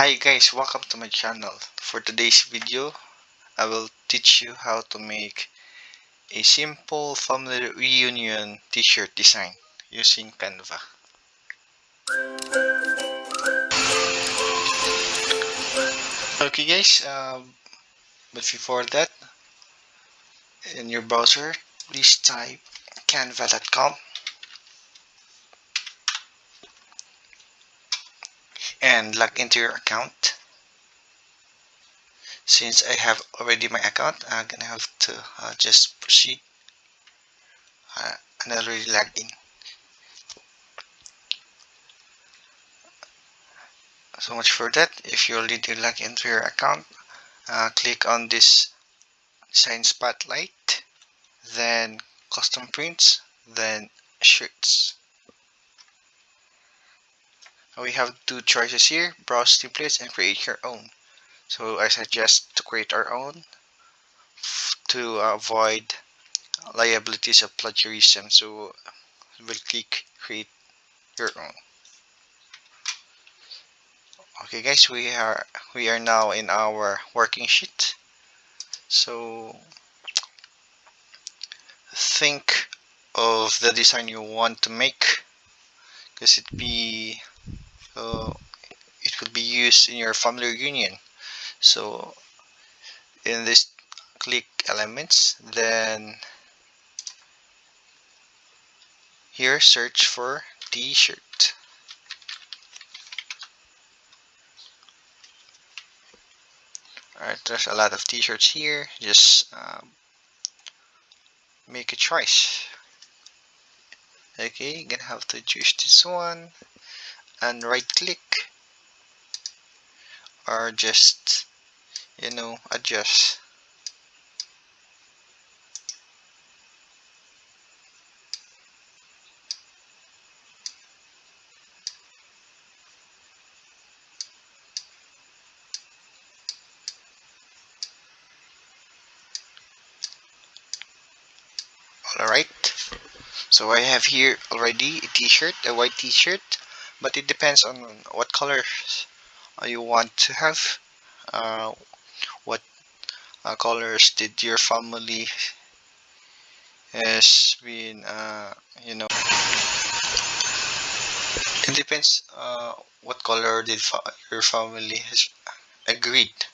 Hi guys, welcome to my channel. For today's video, I will teach you how to make a simple family reunion t-shirt design using Canva. Okay guys, but before that, in your browser, please type canva.com and log into your account. Since I have already my account, I'm gonna have to just proceed and already logged in. So much for that. If you already log into your account, click on this design spotlight, then custom prints, then shirts. We have two choices here: browse templates and create your own. So I suggest to create our own to avoid liabilities of plagiarism. So we'll click create your own. Okay guys, we are now in our working sheet. So think of the design you want to make, because uh, it could be used in your family reunion. So in this, click elements, then here search for t-shirt. Alright, there's a lot of t-shirts here. Just make a choice. Okay, you're gonna have to choose this one and right click, or just adjust. Alright, so I have here already a t-shirt, a white t-shirt, but it depends on what colors you want to have. What colors did your family has been it depends what color did your family has agreed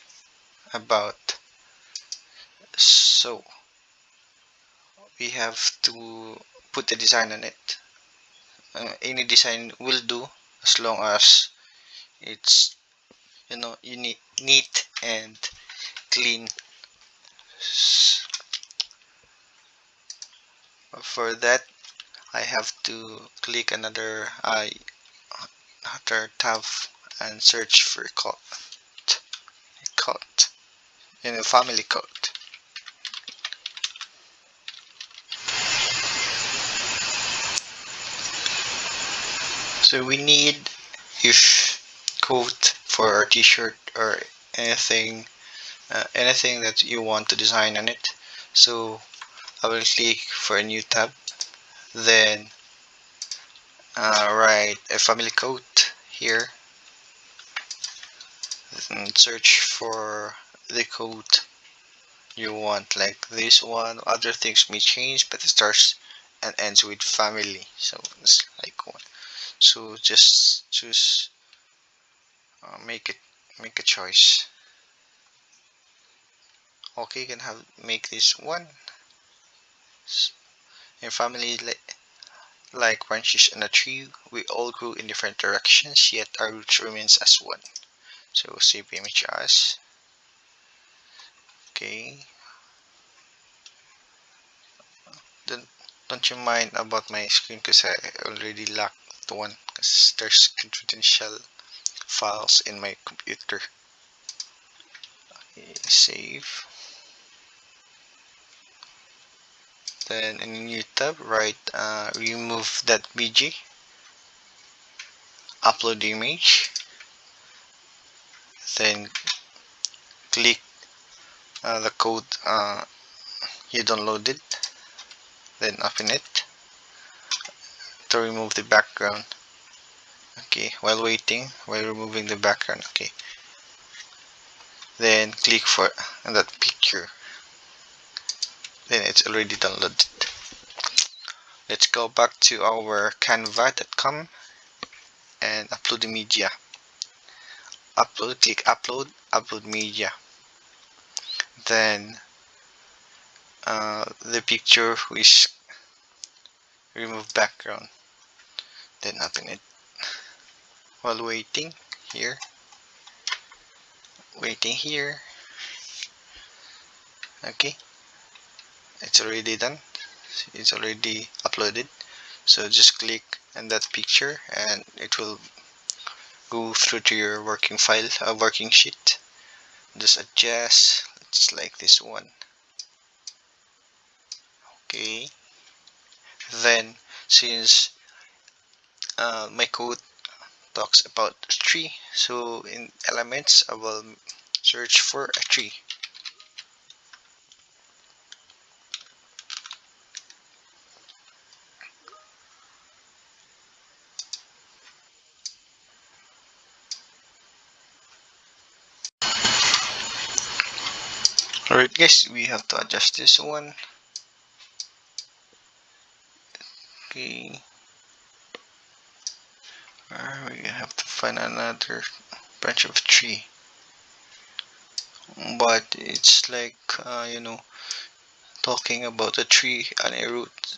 about. So we have to put a design on it. Any design will do, as long as it's neat and clean. For that, I have to click another tab and search for code in a family code. So we need if code for our t-shirt or anything that you want to design on it. So I will click for a new tab, then write a family code here and search for the code you want, like this one. Other things may change, but it starts and ends with family, so it's like one. So just choose, make a choice. Okay, you can make this one. In family, like branches in a tree, we all grew in different directions, yet our roots remains as one. So save image as. Okay, don't you mind about my screen, because I already locked one, because there's confidential files in my computer. Okay, save. Then in a new tab, write remove that bg, upload the image, then click the code you downloaded, then open it to remove the background. Okay, while removing the background. Okay, then click for that picture, then it's already downloaded. Let's go back to our canva.com and upload the media. Click upload media, then the picture is remove background, then open it. While waiting here, okay, it's already done, it's already uploaded. So just click on that picture and it will go through to your working file, working sheet. Just adjust, just like this one. Okay, then since my code talks about a tree, so in elements I will search for a tree. Alright guys, we have to adjust this one. Okay, we have to find another branch of tree, but it's like talking about a tree and a root.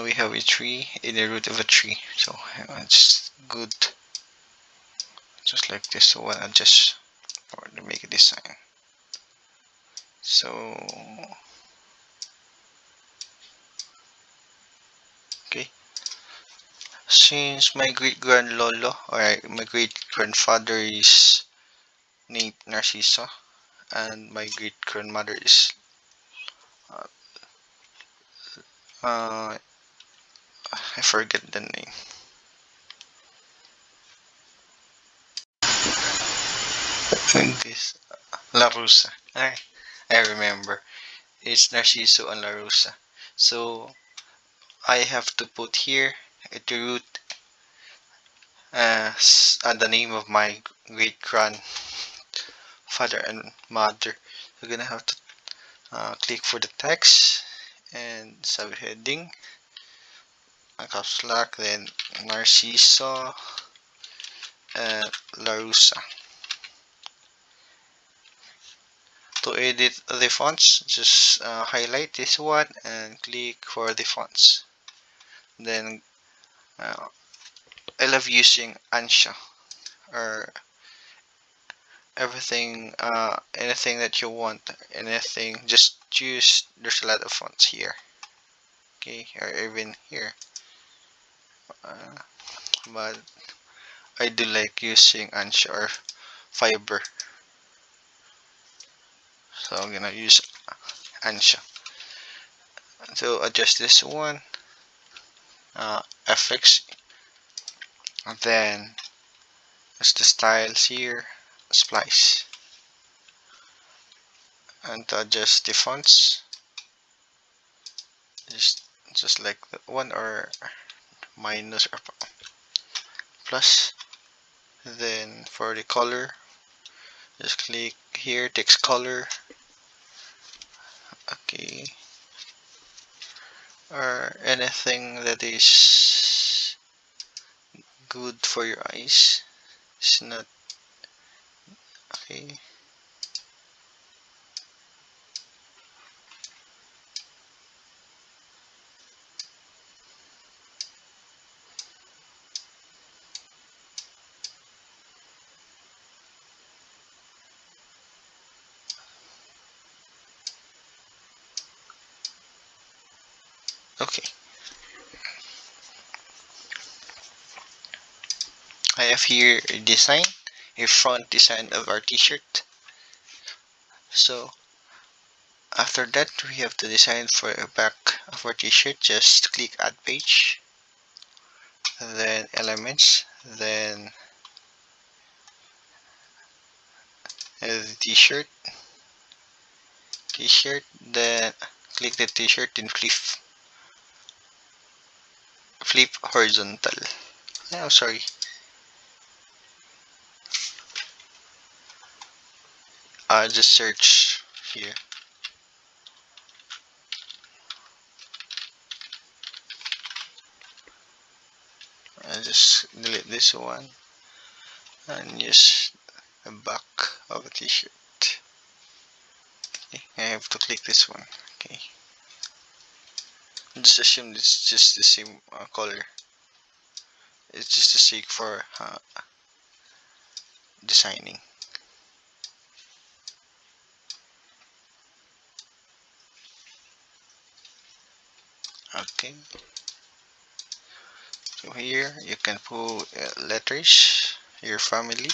We have a tree in the root of a tree, so it's good. Just like this one, adjust or to make a design. So okay, since my great grandlolo or my great grandfather is named Narciso and my great grandmother is I forget the name. This La Rusa. I remember. It's Narciso and La Rusa. So I have to put here at the root the name of my great grandfather and mother. We're gonna have to click for the text and subheading, caps lock, then Narciso and Larusa. To edit the fonts, just highlight this one and click for the fonts. Then I love using Ansha or everything, anything that you want, anything, just choose. There's a lot of fonts here, okay, or even here, uh, but I do like using Ansha or Fiber, so I'm gonna use Ansha. So adjust this one, FX, and then as the styles here, splice, and to adjust the fonts, just like the one or minus or plus. Then for the color, just click here, text color, okay, or anything that is good for your eyes. It's not okay. Okay, I have here a design, a front design of our t-shirt. So after that, we have to design for a back of our t-shirt. Just click add page, then elements, then the t-shirt, then click the t-shirt, then flip horizontal. Oh, sorry. I just search here. I just delete this one and use the back of a t-shirt. Okay, I have to click this one. Okay, just assume it's just the same color. It's just a sake for designing. Okay, so here you can put letters, your family,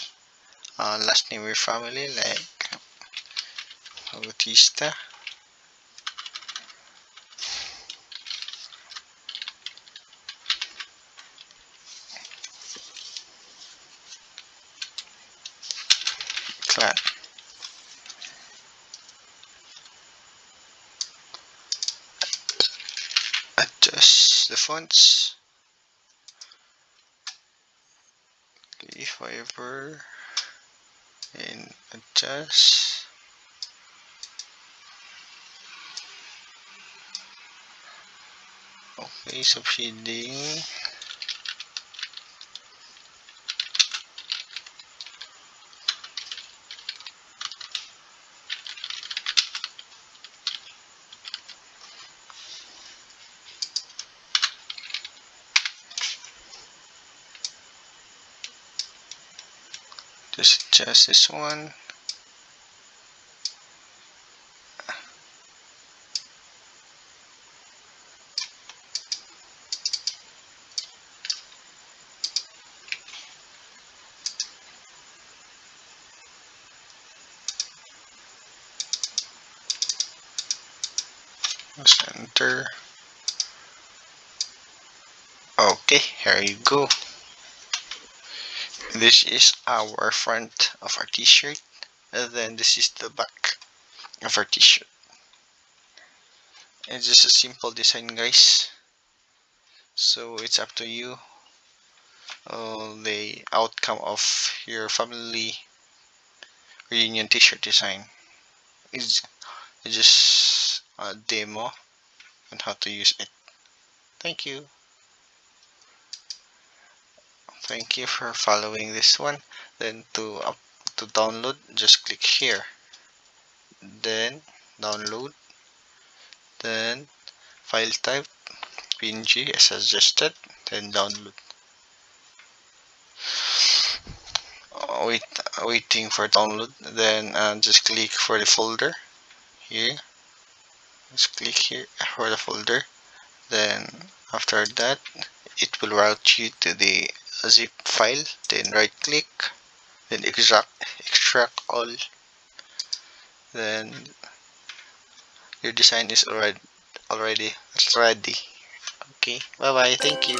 last name of your family, like Bautista. Clan. Adjust the fonts. Okay, Fiverr and adjust. Okay, subshading. Just adjust this one. Center. Okay, here you go. This is our front of our t-shirt, and then this is the back of our t-shirt. It's just a simple design, guys. So it's up to you. The outcome of your family reunion t-shirt design is just a demo on how to use it. Thank you. Thank you for following this one. Then to download, just click here. Then download. Then file type PNG as suggested. Then download. Wait, waiting for download. Then just click for the folder here. Just click here for the folder. Then after that, it will route you to the zip file. Then right click. Then extract all. Then your design is already ready. Okay, bye bye. Thank you.